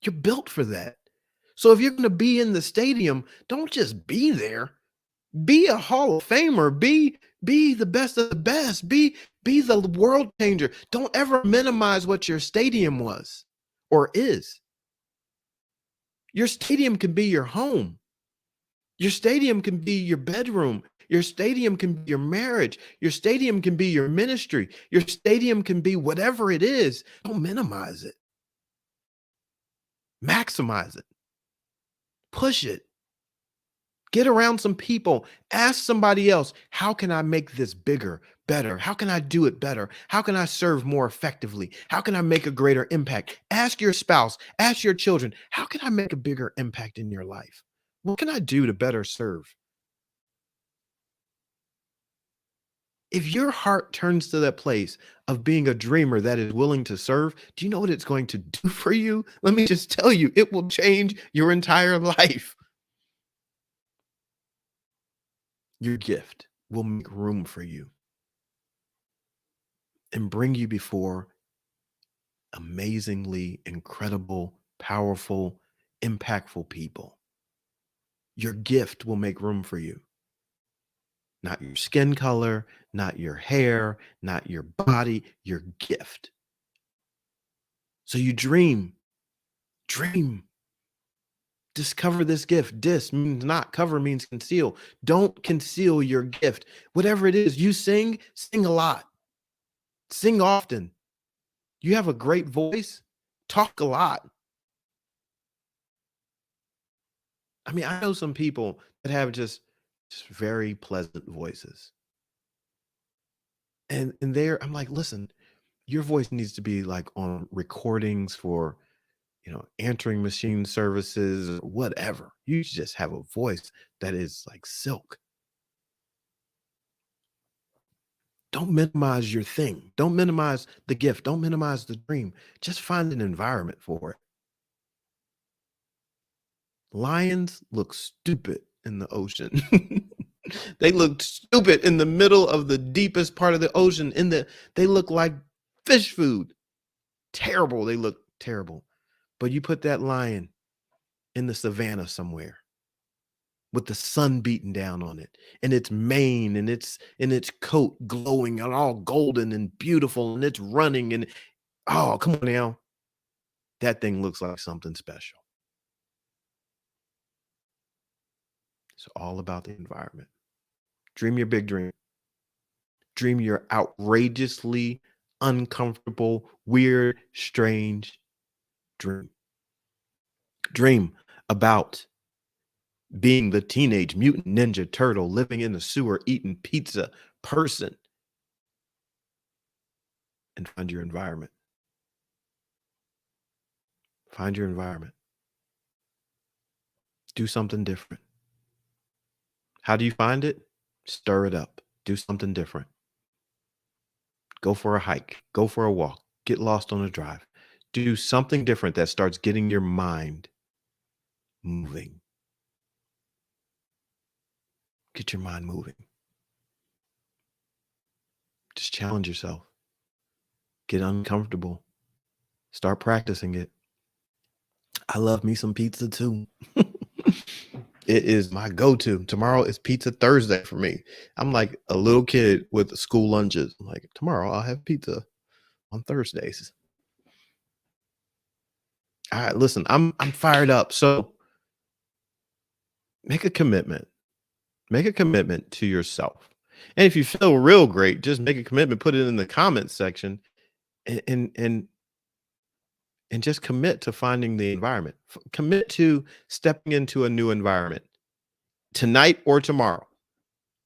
You're built for that. So if you're going to be in the stadium, don't just be there. Be a Hall of Famer. Be the best of the best. Be the world changer. Don't ever minimize what your stadium was or is. Your stadium can be your home. Your stadium can be your bedroom. Your stadium can be your marriage. Your stadium can be your ministry. Your stadium can be whatever it is. Don't minimize it. Maximize it. Push it. Get around some people. Ask somebody else, how can I make this bigger, better? How can I do it better? How can I serve more effectively? How can I make a greater impact? Ask your spouse, ask your children, how can I make a bigger impact in your life? What can I do to better serve? If your heart turns to that place of being a dreamer that is willing to serve, do you know what it's going to do for you? Let me just tell you, it will change your entire life. Your gift will make room for you and bring you before amazingly incredible, powerful, impactful people. Your gift will make room for you. Not your skin color, not your hair, not your body, your gift. So you dream, discover this gift. Dis means not, cover means conceal. Don't conceal your gift. Whatever it is, you sing a lot, sing often. You have a great voice, talk a lot. I mean, I know some people that have just very pleasant voices. And there I'm like, listen, your voice needs to be like on recordings for, answering machine services or whatever. You just have a voice that is like silk. Don't minimize your thing. Don't minimize the gift. Don't minimize the dream. Just find an environment for it. Lions look stupid in the ocean. They look stupid in the middle of the deepest part of the ocean. They look like fish food. Terrible. They look terrible. But you put that lion in the savannah somewhere with the sun beating down on it and its mane and its coat glowing and all golden and beautiful and it's running and oh, come on now. That thing looks like something special. It's all about the environment. Dream your big dream. Dream your outrageously uncomfortable, weird, strange dream. Dream about being the teenage mutant ninja turtle living in the sewer eating pizza person, and find your environment. Find your environment. Do something different. How do you find it? Stir it up. Do something different. Go for a hike. Go for a walk. Get lost on a drive. Do something different that starts getting your mind moving. Get your mind moving. Just challenge yourself. Get uncomfortable. Start practicing it. I love me some pizza too. It is my go-to. Tomorrow is pizza Thursday for me. I'm like a little kid with school lunches. I'm like, tomorrow I'll have pizza on Thursdays. All right, listen, I'm fired up. So make a commitment. Make a commitment to yourself. And if you feel real great, just make a commitment, put it in the comments section and and and, and just commit to finding the environment. Commit to stepping into a new environment tonight or tomorrow.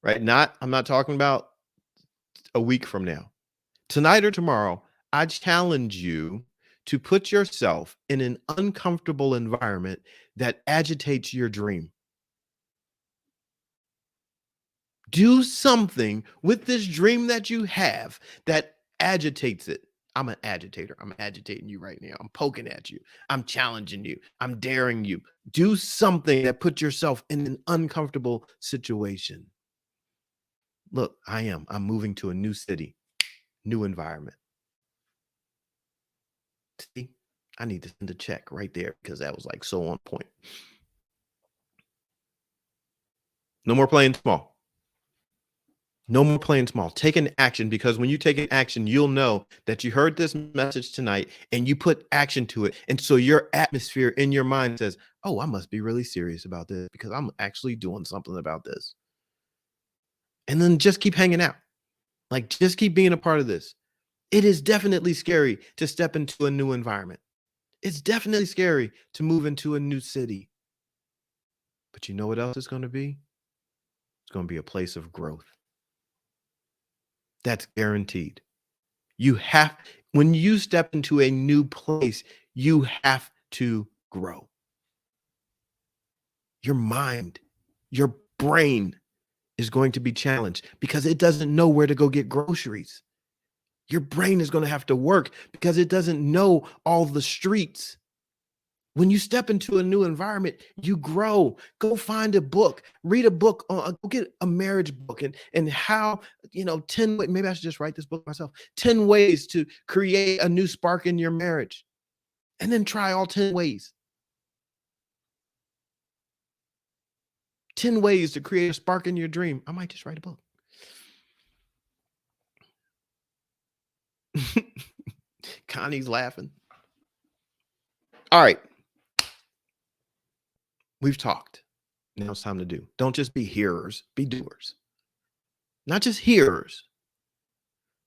Right? I'm not talking about a week from now. Tonight or tomorrow, I challenge you to put yourself in an uncomfortable environment that agitates your dream. Do something with this dream that you have that agitates it. I'm an agitator. I'm agitating you right now. I'm poking at you. I'm challenging you. I'm daring you. Do something that puts yourself in an uncomfortable situation. Look, I'm moving to a new city, new environment. See, I need to send a check right there because that was like so on point. No more playing small. No more playing small. Take an action, because when you take an action, you'll know that you heard this message tonight and you put action to it. And so your atmosphere in your mind says, oh, I must be really serious about this because I'm actually doing something about this. And then just keep hanging out. Like, just keep being a part of this. It is definitely scary to step into a new environment. It's definitely scary to move into a new city. But you know what else it's going to be? It's going to be a place of growth. That's guaranteed. You have, when you step into a new place, you have to grow. Your mind, your brain is going to be challenged because it doesn't know where to go get groceries. Your brain is going to have to work because it doesn't know all the streets. When you step into a new environment, you grow. Go find a book, read a book, go get a marriage book, and how, 10 ways, maybe I should just write this book myself, 10 ways to create a new spark in your marriage. And then try all 10 ways. 10 ways to create a spark in your dream. I might just write a book. Connie's laughing. All right. We've talked. Now it's time to do. Don't just be hearers, be doers. Not just hearers.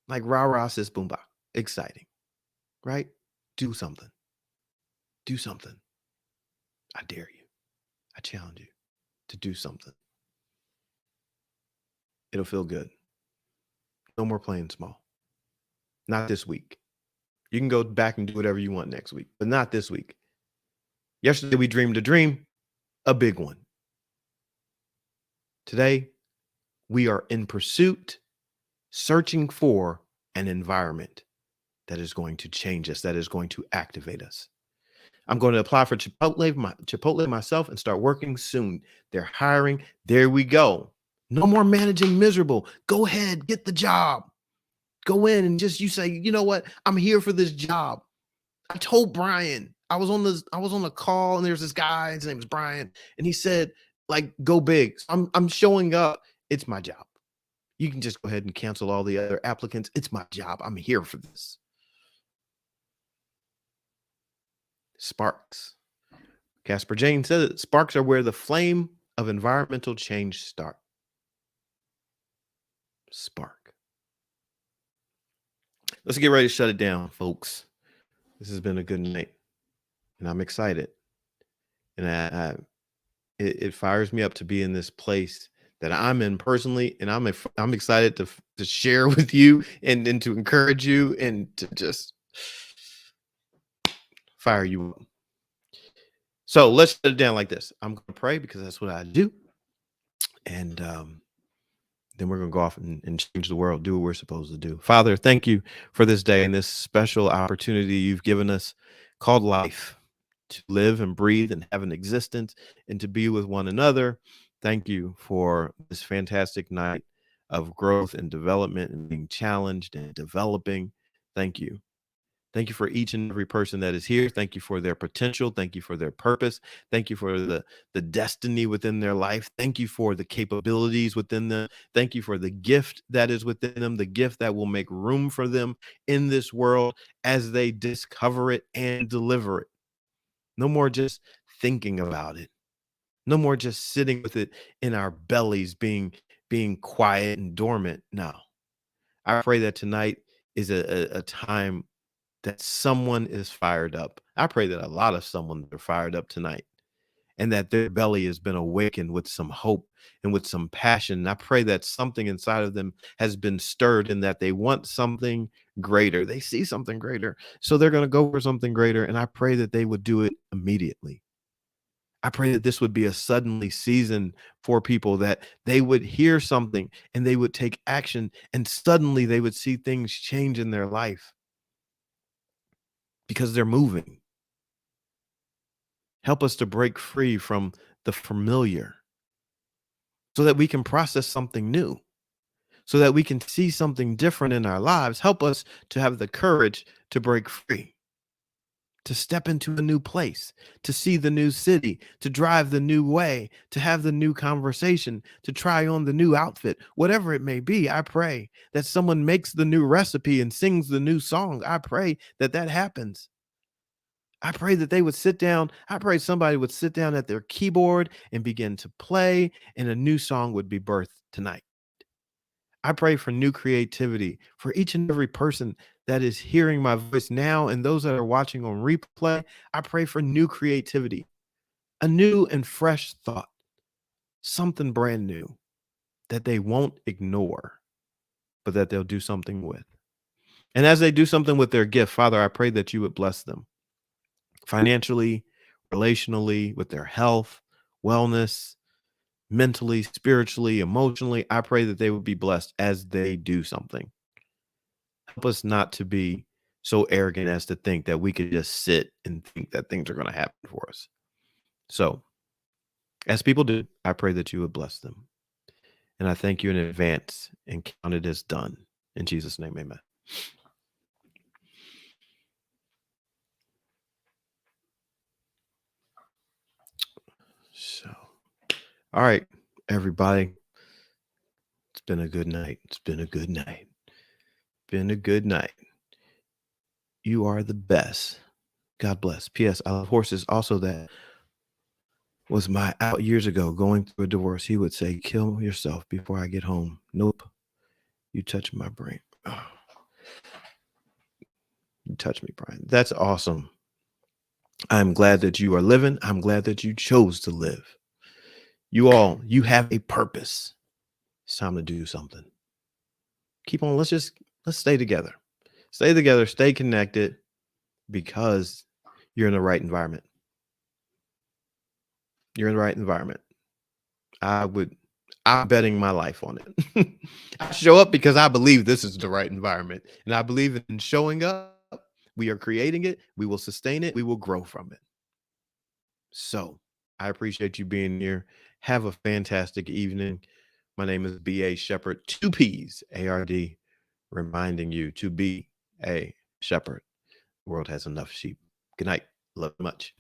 Like rah rah sis boom bah. Exciting. Right? Do something. Do something. I dare you. I challenge you to do something. It'll feel good. No more playing small. Not this week. You can go back and do whatever you want next week, but not this week. Yesterday, we dreamed a dream, a big one. Today, we are in pursuit, searching for an environment that is going to change us, that is going to activate us. I'm going to apply for Chipotle myself and start working soon. They're hiring. There we go. No more managing miserable. Go ahead, get the job. Go in and you say, you know what? I'm here for this job. I told Brian, I was on the call, and there's this guy, his name is Brian, and he said, like, go big. So I'm showing up. It's my job. You can just go ahead and cancel all the other applicants. It's my job. I'm here for this. Sparks. Casper Jane said it. Sparks are where the flame of environmental change starts. Spark. Let's get ready to shut it down, folks. This has been a good night, and I'm excited. And it fires me up to be in this place that I'm in personally, and I'm excited to share with you and to encourage you and to just fire you up. So let's shut it down like this. I'm going to pray because that's what I do, and then we're going to go off and change the world, do what we're supposed to do. Father, thank you for this day and this special opportunity you've given us called life, to live and breathe and have an existence and to be with one another. Thank you for this fantastic night of growth and development and being challenged and developing. Thank you. Thank you for each and every person that is here. Thank you for their potential. Thank you for their purpose. Thank you for the destiny within their life. Thank you for the capabilities within them. Thank you for the gift that is within them, the gift that will make room for them in this world as they discover it and deliver it. No more just thinking about it. No more just sitting with it in our bellies, being quiet and dormant. No. I pray that tonight is a time that someone is fired up. I pray that a lot of someone are fired up tonight, and that their belly has been awakened with some hope and with some passion. And I pray that something inside of them has been stirred and that they want something greater. They see something greater. So they're going to go for something greater. And I pray that they would do it immediately. I pray that this would be a suddenly season for people, that they would hear something and they would take action, and suddenly they would see things change in their life because they're moving. Help us to break free from the familiar so that we can process something new, so that we can see something different in our lives. Help us to have the courage to break free, to step into a new place, to see the new city, to drive the new way, to have the new conversation, to try on the new outfit, whatever it may be. I pray that someone makes the new recipe and sings the new song. I pray that that happens. I pray that they would sit down. I pray somebody would sit down at their keyboard and begin to play, and a new song would be birthed tonight. I pray for new creativity for each and every person that is hearing my voice now and those that are watching on replay. I pray for new creativity, a new and fresh thought, something brand new that they won't ignore, but that they'll do something with. And as they do something with their gift, Father, I pray that you would bless them financially, relationally, with their health, wellness, mentally, spiritually, emotionally. I pray that they would be blessed as they do something. Help us not to be so arrogant as to think that we could just sit and think that things are going to happen for us. So, as people do, I pray that you would bless them. And I thank you in advance and count it as done. In Jesus' name, amen. So, all right, everybody. It's been a good night. It's been a good night. Been a good night. You are the best. God bless. P.S. I love horses. Also, that was my out years ago going through a divorce. He would say, "Kill yourself before I get home." Nope. You touch my brain. Oh, you touch me, Brian. That's awesome. I'm glad that you are living. I'm glad that you chose to live. You have a purpose. It's time to do something. Keep on. Let's stay together. Stay together. Stay connected because you're in the right environment. You're in the right environment. I'm betting my life on it. I show up because I believe this is the right environment. And I believe in showing up. We are creating it. We will sustain it. We will grow from it. So I appreciate you being here. Have a fantastic evening. My name is B.A. Shepherd, 2P's ARD, reminding you to be a shepherd. The world has enough sheep. Good night. Love you much.